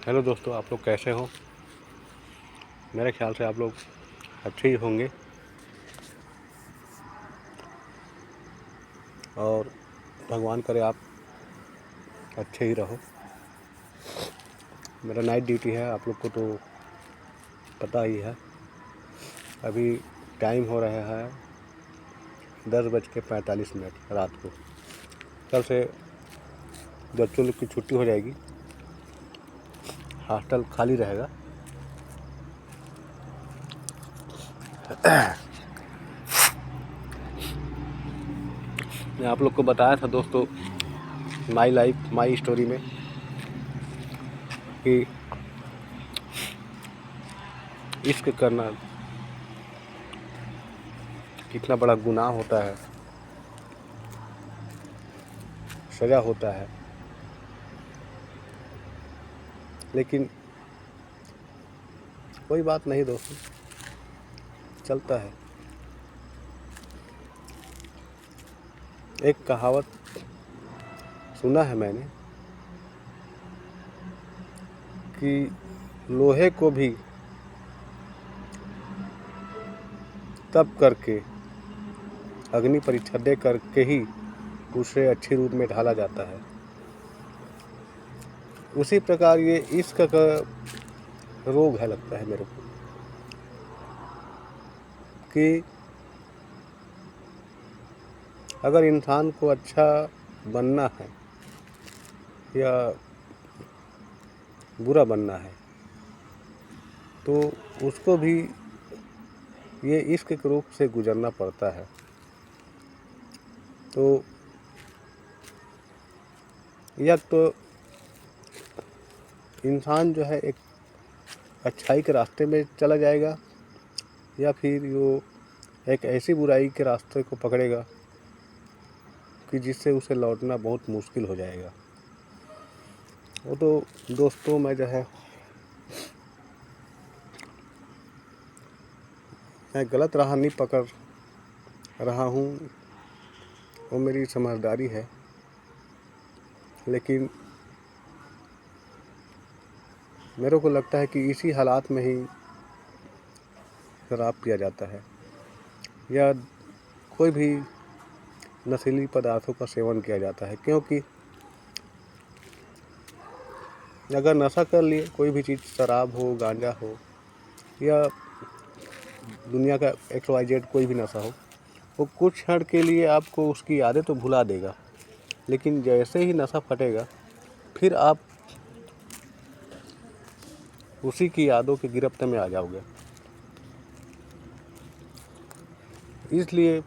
Hello दोस्तों, आप लोग कैसे हो? मेरे ख्याल से आप लोग अच्छे ही होंगे और भगवान करे आप अच्छे ही रहो। मेरा नाइट ड्यूटी है, आप लोग को तो पता ही है। अभी टाइम हो रहा है 10:45 रात को। कल से बच्चों लोग की छुट्टी हो जाएगी, हॉस्टल खाली रहेगा। मैं आप लोग को बताया था दोस्तों माई लाइफ माई स्टोरी में कि इश्क करना कितना बड़ा गुनाह होता है, सज़ा होता है, लेकिन कोई बात नहीं दोस्तों, चलता है। एक कहावत सुना है मैंने कि लोहे को भी तप करके अग्नि परीक्षा दे करके ही उसे अच्छे रूप में ढाला जाता है। उसी प्रकार ये इश्क का रोग है, लगता है मेरे को, कि अगर इंसान को अच्छा बनना है या बुरा बनना है तो उसको भी ये इश्क के रूप से गुजरना पड़ता है। तो या तो इंसान जो है एक अच्छाई के रास्ते में चला जाएगा या फिर वो एक ऐसी बुराई के रास्ते को पकड़ेगा कि जिससे उसे लौटना बहुत मुश्किल हो जाएगा। वो तो दोस्तों मैं गलत राह नहीं पकड़ रहा हूँ, वो मेरी समझदारी है, लेकिन मेरे को लगता है कि इसी हालात में ही शराब पिया जाता है या कोई भी नशीली पदार्थों का सेवन किया जाता है, क्योंकि अगर नशा कर लिए कोई भी चीज़, शराब हो, गांजा हो या दुनिया का XYZ कोई भी नशा हो, वो कुछ क्षण के लिए आपको उसकी यादें तो भुला देगा, लेकिन जैसे ही नशा फटेगा फिर आप उसी की यादों के गिरफ्त में आ जाओगे। इसलिए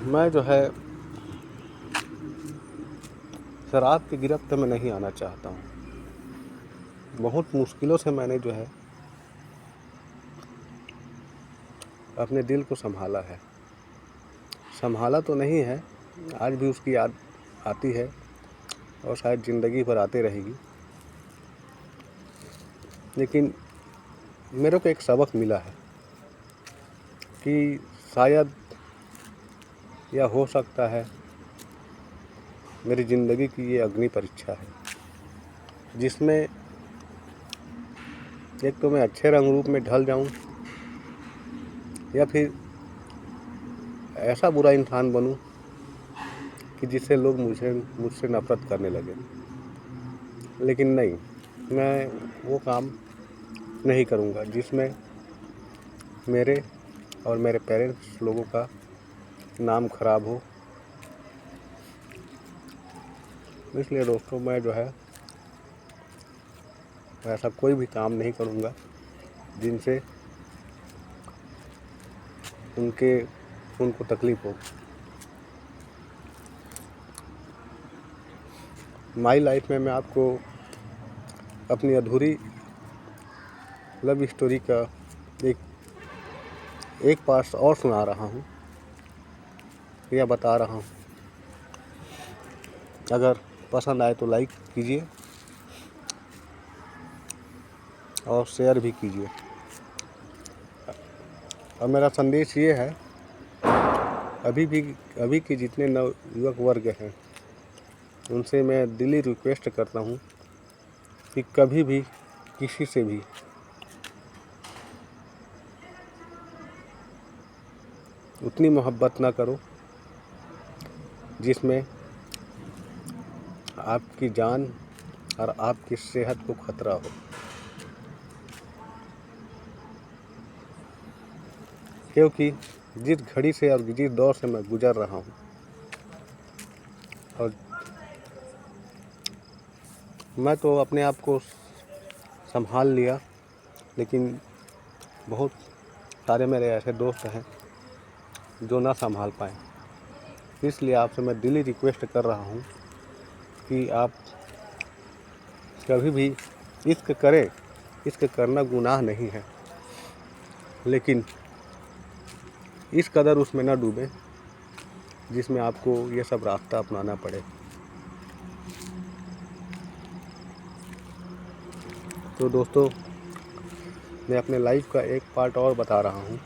मैं शराब की गिरफ्त में नहीं आना चाहता हूँ। बहुत मुश्किलों से मैंने अपने दिल को संभाला है। संभाला तो नहीं है, आज भी उसकी याद आती है और शायद ज़िंदगी भर आती रहेगी, लेकिन मेरे को एक सबक मिला है कि शायद या हो सकता है मेरी ज़िंदगी की ये अग्नि परीक्षा है, जिसमें एक तो मैं अच्छे रंग रूप में ढल जाऊं या फिर ऐसा बुरा इंसान बनूं कि जिससे लोग मुझसे नफ़रत करने लगे। लेकिन नहीं, मैं वो काम नहीं करूंगा जिसमें मेरे और मेरे पेरेंट्स लोगों का नाम खराब हो। इसलिए दोस्तों मैं ऐसा कोई भी काम नहीं करूंगा जिनसे उनको तकलीफ़ हो। माई लाइफ में मैं आपको अपनी अधूरी लव स्टोरी का एक पार्ट और सुना रहा हूँ या बता रहा हूँ। अगर पसंद आए तो लाइक कीजिए और शेयर भी कीजिए। और मेरा संदेश ये है, अभी के जितने नवयुवक वर्ग हैं उनसे मैं दिली रिक्वेस्ट करता हूँ कि कभी भी किसी से भी उतनी मोहब्बत ना करो जिसमें आपकी जान और आपकी सेहत को खतरा हो। क्योंकि जिस घड़ी से और जिस दौर से मैं गुजर रहा हूँ, और मैं तो अपने आप को संभाल लिया, लेकिन बहुत सारे मेरे ऐसे दोस्त हैं जो ना संभाल पाए। इसलिए आपसे मैं दिली रिक्वेस्ट कर रहा हूँ कि आप कभी भी इश्क करें। इश्क करना गुनाह नहीं है, लेकिन इस कदर उसमें ना डूबें जिसमें आपको ये सब रास्ता अपनाना पड़े। तो दोस्तों, मैं अपने लाइफ का एक पार्ट और बता रहा हूँ।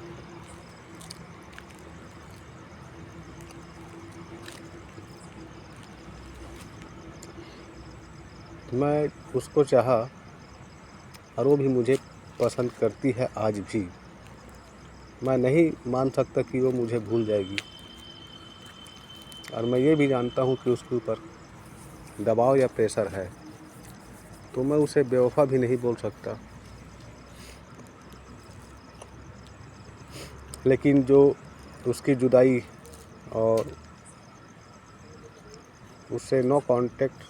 मैं उसको चाहा और वो भी मुझे पसंद करती है आज भी। मैं नहीं मान सकता कि वो मुझे भूल जाएगी, और मैं ये भी जानता हूँ कि उसके ऊपर दबाव या प्रेशर है, तो मैं उसे बेवफा भी नहीं बोल सकता। लेकिन जो उसकी जुदाई और उससे नो कांटेक्ट,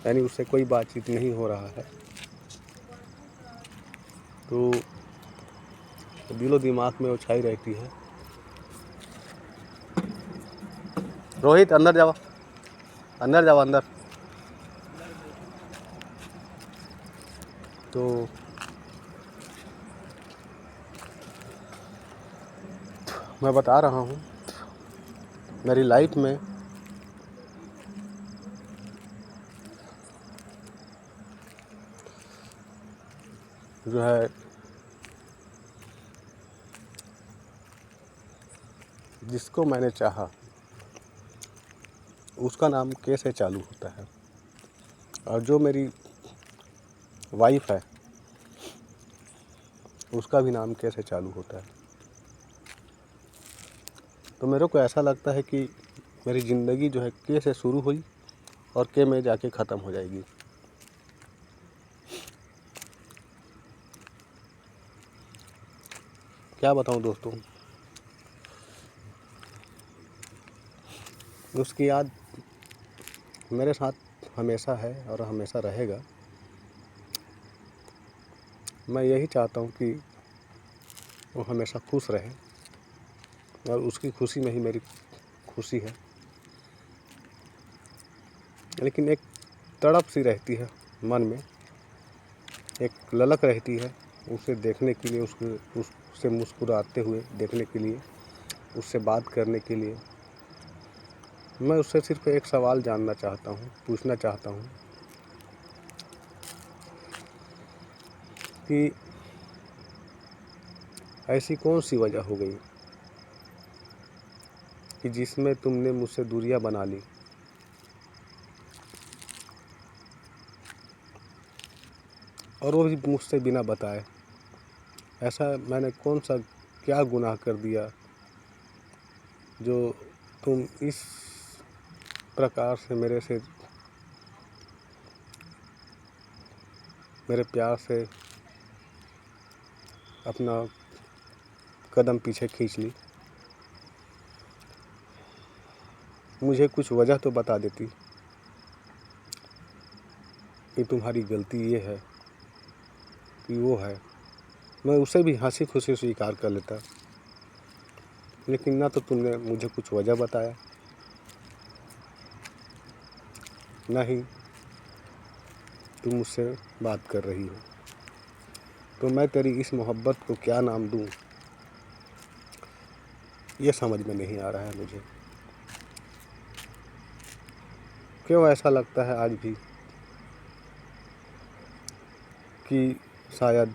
यानी उससे कोई बातचीत नहीं हो रहा है, तो दिलो दिमाग में वो छाई रहती है। रोहित, अंदर जाओ, अंदर जाओ, अंदर। तो मैं बता रहा हूँ, मेरी लाइफ में जो है जिसको मैंने चाहा उसका नाम के से चालू होता है, और जो मेरी वाइफ है उसका भी नाम के से चालू होता है। तो मेरे को ऐसा लगता है कि मेरी ज़िंदगी जो है के से शुरू हुई और के में जाके ख़त्म हो जाएगी। क्या बताऊं दोस्तों, उसकी याद मेरे साथ हमेशा है और हमेशा रहेगा। मैं यही चाहता हूं कि वो हमेशा खुश रहे, और उसकी खुशी में ही मेरी खुशी है। लेकिन एक तड़प सी रहती है मन में, एक ललक रहती है उसे देखने के लिए, उससे मुस्कुराते हुए देखने के लिए, उससे बात करने के लिए। मैं उससे सिर्फ एक सवाल जानना चाहता हूँ, पूछना चाहता हूँ कि ऐसी कौन सी वजह हो गई कि जिसमें तुमने मुझसे दूरियां बना ली, और वो भी मुझसे बिना बताए। ऐसा मैंने कौन सा क्या गुनाह कर दिया जो तुम इस प्रकार से मेरे प्यार से अपना कदम पीछे खींच ली। मुझे कुछ वजह तो बता देती कि तुम्हारी गलती ये है कि वो है, मैं उसे भी हंसी खुशी स्वीकार कर लेता। लेकिन ना तो तुमने मुझे कुछ वजह बताया, ना ही तुम मुझसे बात कर रही हो। तो मैं तेरी इस मोहब्बत को क्या नाम दूँ, ये समझ में नहीं आ रहा है मुझे। क्यों ऐसा लगता है आज भी कि शायद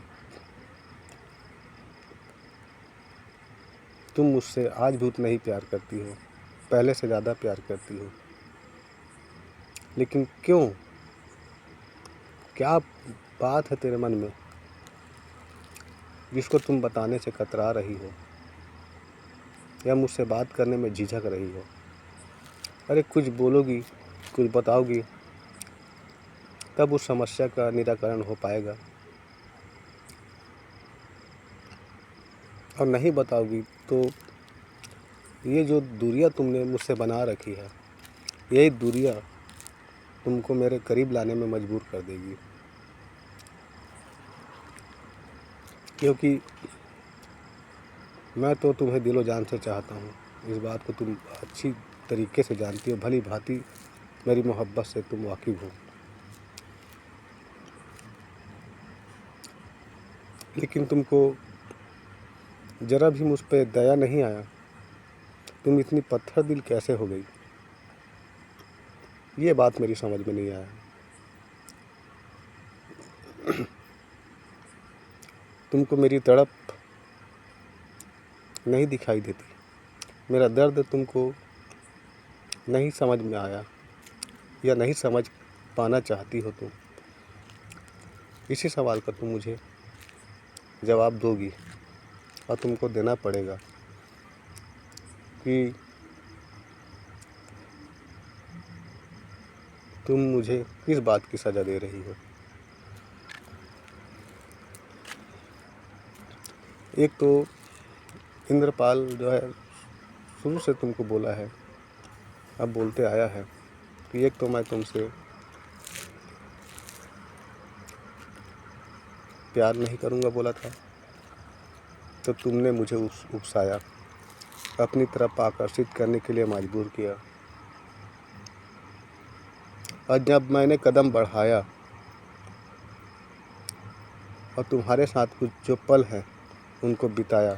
तुम मुझसे आज भी उतना ही प्यार करती हो। पहले से ज़्यादा प्यार करती हो, लेकिन क्यों? क्या बात है तेरे मन में जिसको तुम बताने से कतरा रही हो या मुझसे बात करने में झिझक रही हो? अरे कुछ बोलोगी, कुछ बताओगी, तब उस समस्या का निराकरण हो पाएगा। और नहीं बताओगी तो ये जो दूरियां तुमने मुझसे बना रखी है, यही दूरियां तुमको मेरे करीब लाने में मजबूर कर देगी। क्योंकि मैं तो तुम्हें दिलो जान से चाहता हूँ, इस बात को तुम अच्छी तरीके से जानती हो, भली भांति मेरी मोहब्बत से तुम वाकिफ़ हो। लेकिन तुमको ज़रा भी मुझ पे दया नहीं आया। तुम इतनी पत्थर दिल कैसे हो गई, ये बात मेरी समझ में नहीं आया। तुमको मेरी तड़प नहीं दिखाई देती, मेरा दर्द तुमको नहीं समझ में आया या नहीं समझ पाना चाहती हो तुम। इसी सवाल का तुम मुझे जवाब दोगी और तुमको देना पड़ेगा कि तुम मुझे किस बात की सज़ा दे रही हो। एक तो इंद्रपाल जो है शुरू से तुमको बोला है, अब बोलते आया है कि एक तो मैं तुमसे प्यार नहीं करूँगा बोला था, तो तुमने मुझे उकसाया, अपनी तरफ आकर्षित करने के लिए मजबूर किया। और जब मैंने कदम बढ़ाया और तुम्हारे साथ कुछ जो पल हैं उनको बिताया,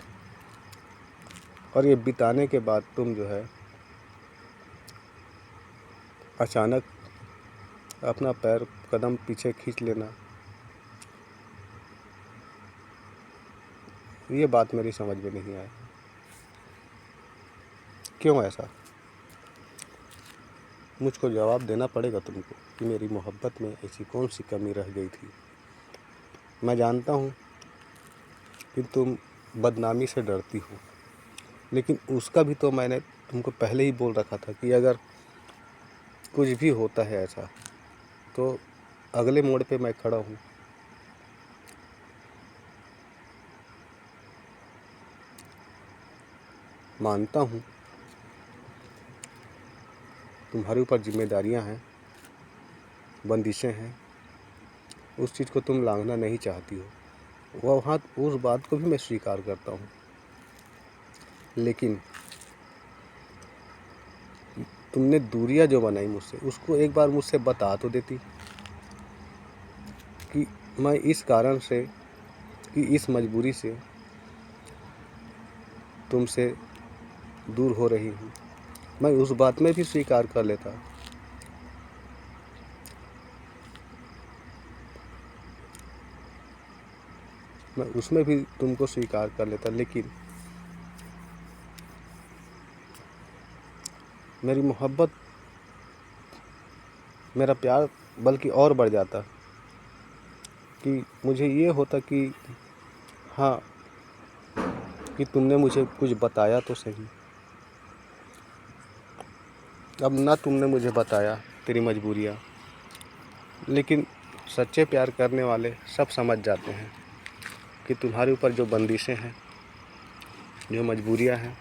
और ये बिताने के बाद तुम जो है अचानक अपना पैर कदम पीछे खींच लेना, ये बात मेरी समझ में नहीं आई। क्यों ऐसा? मुझको जवाब देना पड़ेगा तुमको कि मेरी मोहब्बत में ऐसी कौन सी कमी रह गई थी। मैं जानता हूँ कि तुम बदनामी से डरती हो, लेकिन उसका भी तो मैंने तुमको पहले ही बोल रखा था कि अगर कुछ भी होता है ऐसा तो अगले मोड़ पे मैं खड़ा हूँ। मानता हूँ तुम्हारे ऊपर जिम्मेदारियाँ हैं, बंदिशें हैं, उस चीज़ को तुम लांघना नहीं चाहती हो, वहाँ उस बात को भी मैं स्वीकार करता हूँ। लेकिन तुमने दूरियां जो बनाई मुझसे, उसको एक बार मुझसे बता तो देती कि मैं इस कारण से, कि इस मजबूरी से तुमसे दूर हो रही हूँ, मैं उस बात में भी स्वीकार कर लेता। मैं उसमें भी तुमको स्वीकार कर लेता, लेकिन मेरी मोहब्बत, मेरा प्यार बल्कि और बढ़ जाता कि मुझे ये होता कि हाँ, कि तुमने मुझे कुछ बताया तो सही। अब ना तुमने मुझे बताया तेरी मजबूरियाँ, लेकिन सच्चे प्यार करने वाले सब समझ जाते हैं कि तुम्हारे ऊपर जो बंदिशें हैं, जो मजबूरियाँ हैं,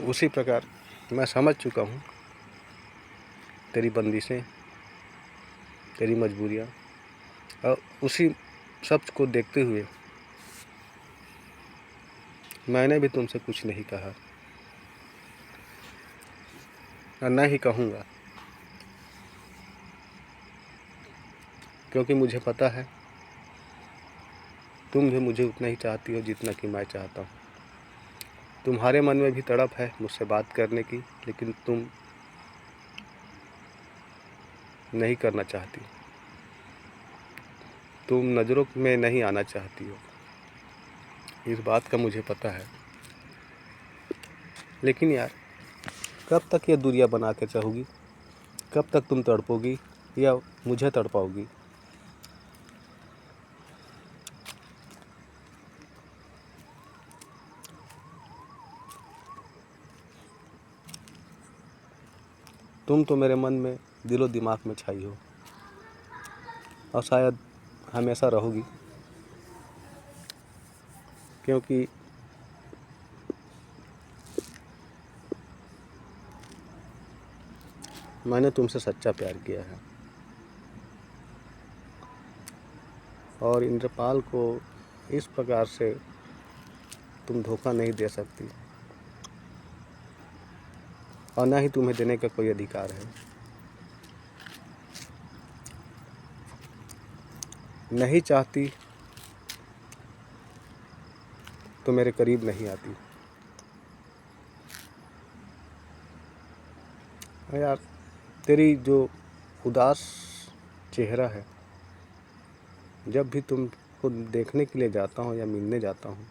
उसी प्रकार मैं समझ चुका हूँ तेरी बंदिशें, तेरी मजबूरियाँ। और उसी सब को देखते हुए मैंने भी तुमसे कुछ नहीं कहा और ना ही कहूँगा, क्योंकि मुझे पता है तुम भी मुझे उतना ही चाहती हो जितना कि मैं चाहता हूँ। तुम्हारे मन में भी तड़प है मुझसे बात करने की, लेकिन तुम नहीं करना चाहती, तुम नज़रों में नहीं आना चाहती हो। इस बात का मुझे पता है, लेकिन यार कब तक ये दूरियां बना के चाहोगी? कब तक तुम तड़पोगी या मुझे तड़पाओगी? तुम तो मेरे मन में दिलो दिमाग में छाई हो और शायद हमेशा रहोगी, क्योंकि मैंने तुमसे सच्चा प्यार किया है और इंद्रपाल को इस प्रकार से तुम धोखा नहीं दे सकती और ना ही तुम्हें देने का कोई अधिकार है। नहीं चाहती तो मेरे करीब नहीं आती। यार तेरी जो उदास चेहरा है, जब भी तुमको देखने के लिए जाता हूँ या मिलने जाता हूँ,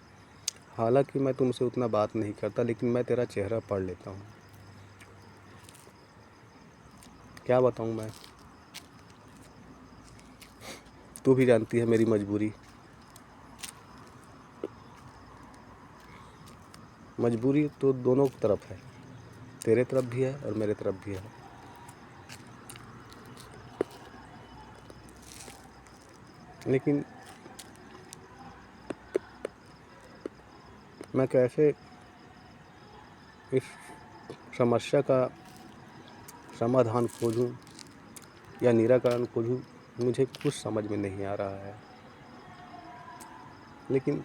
हालांकि मैं तुमसे उतना बात नहीं करता, लेकिन मैं तेरा चेहरा पढ़ लेता हूँ। क्या बताऊँ मैं, तू भी जानती है मेरी मजबूरी। मजबूरी तो दोनों तरफ है, तेरे तरफ भी है और मेरे तरफ भी है। लेकिन मैं कैसे इस समस्या का समाधान खोजूं या निराकरण खोजूं, मुझे कुछ समझ में नहीं आ रहा है। लेकिन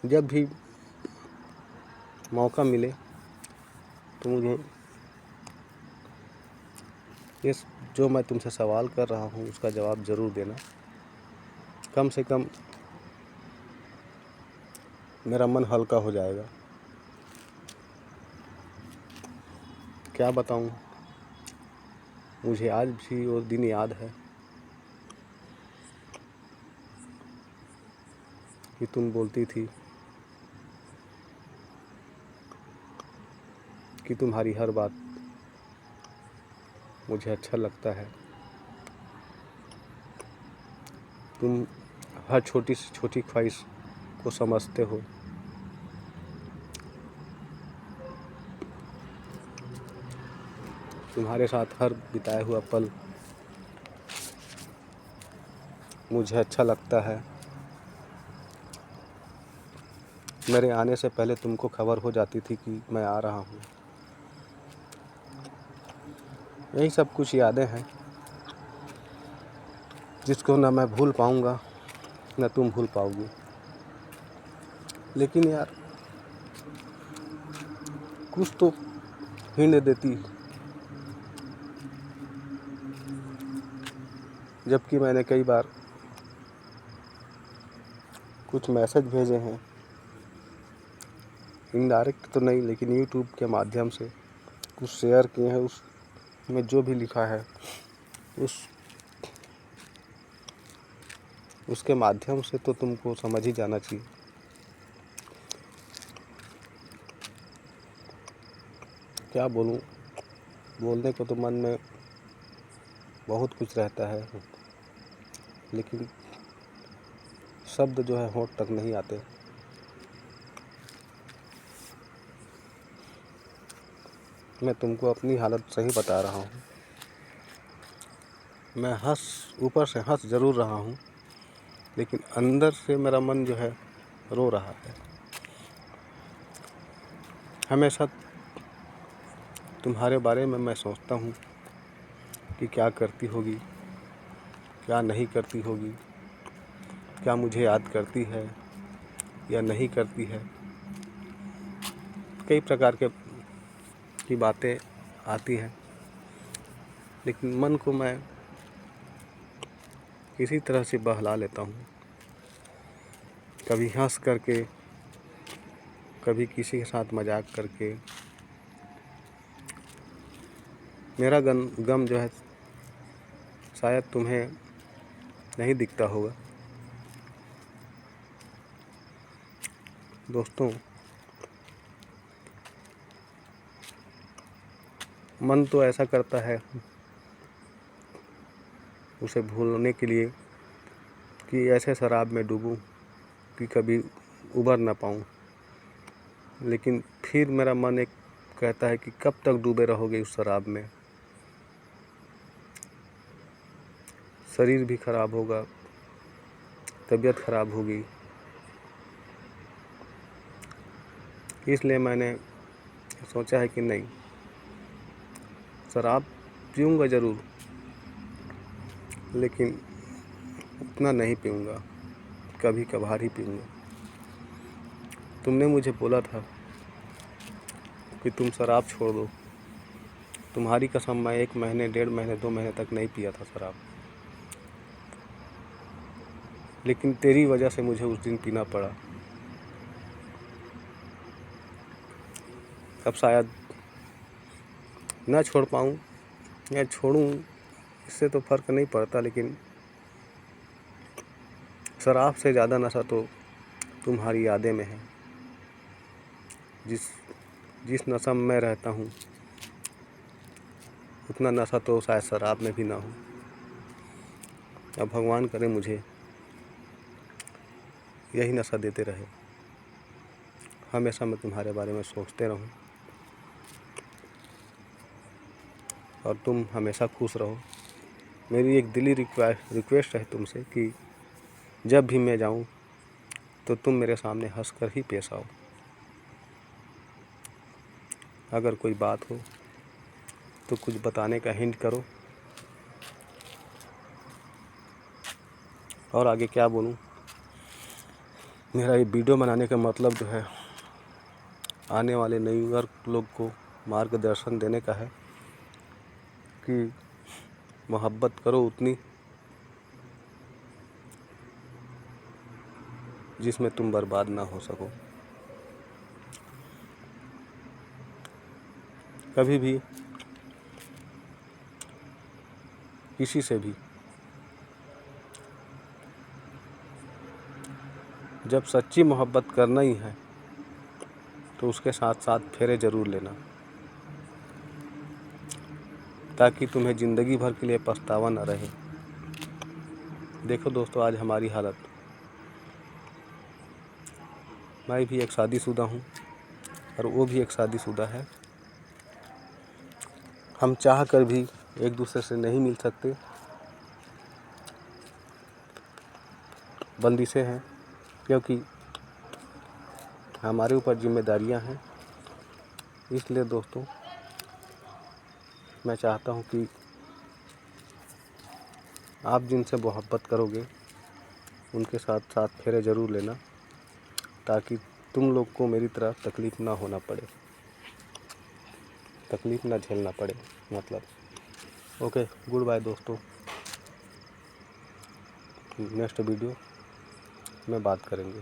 जब भी मौका मिले तो मुझे इस जो मैं तुमसे सवाल कर रहा हूँ उसका जवाब ज़रूर देना। कम से कम मेरा मन हल्का हो जाएगा। क्या बताऊँ, मुझे आज भी वो दिन याद है कि तुम बोलती थी कि तुम्हारी हर बात मुझे अच्छा लगता है, तुम हर छोटी से छोटी ख्वाहिश को समझते हो। तुम्हारे साथ हर बिताया हुआ पल मुझे अच्छा लगता है। मेरे आने से पहले तुमको खबर हो जाती थी कि मैं आ रहा हूँ। यही सब कुछ यादें हैं जिसको ना मैं भूल पाऊँगा ना तुम भूल पाओगी। लेकिन यार कुछ तो हिंट देती, जबकि मैंने कई बार कुछ मैसेज भेजे हैं, इनडायरेक्ट तो नहीं लेकिन यूट्यूब के माध्यम से कुछ शेयर किए हैं। उसमें जो भी लिखा है उसके माध्यम से तो तुमको समझ ही जाना चाहिए। क्या बोलूँ, बोलने को तो मन में बहुत कुछ रहता है, लेकिन शब्द जो है होंठ तक नहीं आते। मैं तुमको अपनी हालत सही बता रहा हूँ। मैं ऊपर से हंस ज़रूर रहा हूँ, लेकिन अंदर से मेरा मन जो है रो रहा है। हमेशा तुम्हारे बारे में मैं सोचता हूँ कि क्या करती होगी, क्या नहीं करती होगी, क्या मुझे याद करती है या नहीं करती है। कई प्रकार की बातें आती हैं, लेकिन मन को मैं किसी तरह से बहला लेता हूँ, कभी हंस करके, कभी किसी के साथ मजाक करके। मेरा गम जो है शायद तुम्हें नहीं दिखता होगा, दोस्तों, मन तो ऐसा करता है उसे भूलने के लिए कि ऐसे शराब में डूबूं कि कभी उबर ना पाऊं, लेकिन फिर मेरा मन एक कहता है कि कब तक डूबे रहोगे उस शराब में। शरीर भी खराब होगा, तबीयत खराब होगी। इसलिए मैंने सोचा है कि नहीं, शराब पीऊँगा ज़रूर, लेकिन उतना नहीं पीऊँगा, कभी कभार ही पीऊँगा। तुमने मुझे बोला था कि तुम शराब छोड़ दो। तुम्हारी कसम, मैं 1 महीने, 1.5 महीने, 2 महीने तक नहीं पिया था शराब, लेकिन तेरी वजह से मुझे उस दिन पीना पड़ा। अब शायद ना छोड़ पाऊँ या छोड़ूँ, इससे तो फ़र्क नहीं पड़ता, लेकिन शराब से ज़्यादा नशा तो तुम्हारी यादें में है। जिस नशा में मैं रहता हूँ, उतना नशा तो शायद शराब में भी ना हो। अब भगवान करे मुझे यही नशा देते रहे, हमेशा मैं तुम्हारे बारे में सोचते रहूं और तुम हमेशा खुश रहो। मेरी एक दिली रिक्वेस्ट है तुमसे कि जब भी मैं जाऊं तो तुम मेरे सामने हंसकर ही पेश आओ। अगर कोई बात हो तो कुछ बताने का हिंट करो। और आगे क्या बोलूं, मेरा ये वीडियो बनाने का मतलब जो है, आने वाले न्यूयॉर्क लोग को मार्गदर्शन देने का है कि मोहब्बत करो उतनी जिसमें तुम बर्बाद ना हो सको। कभी भी किसी से भी जब सच्ची मोहब्बत करना ही है तो उसके साथ साथ फेरे ज़रूर लेना, ताकि तुम्हें ज़िंदगी भर के लिए पछतावा न रहे। देखो दोस्तों, आज हमारी हालत, मैं भी एक शादीशुदा हूँ और वो भी एक शादीशुदा है। हम चाह कर भी एक दूसरे से नहीं मिल सकते, बंदिशें हैं, क्योंकि हमारे ऊपर जिम्मेदारियां हैं। इसलिए दोस्तों, मैं चाहता हूं कि आप जिनसे मोहब्बत करोगे उनके साथ साथ फेरे ज़रूर लेना, ताकि तुम लोग को मेरी तरह तकलीफ़ ना होना पड़े, तकलीफ़ ना झेलना पड़े मतलब। ओके, गुड बाय दोस्तों। नेक्स्ट वीडियो में बात करेंगे।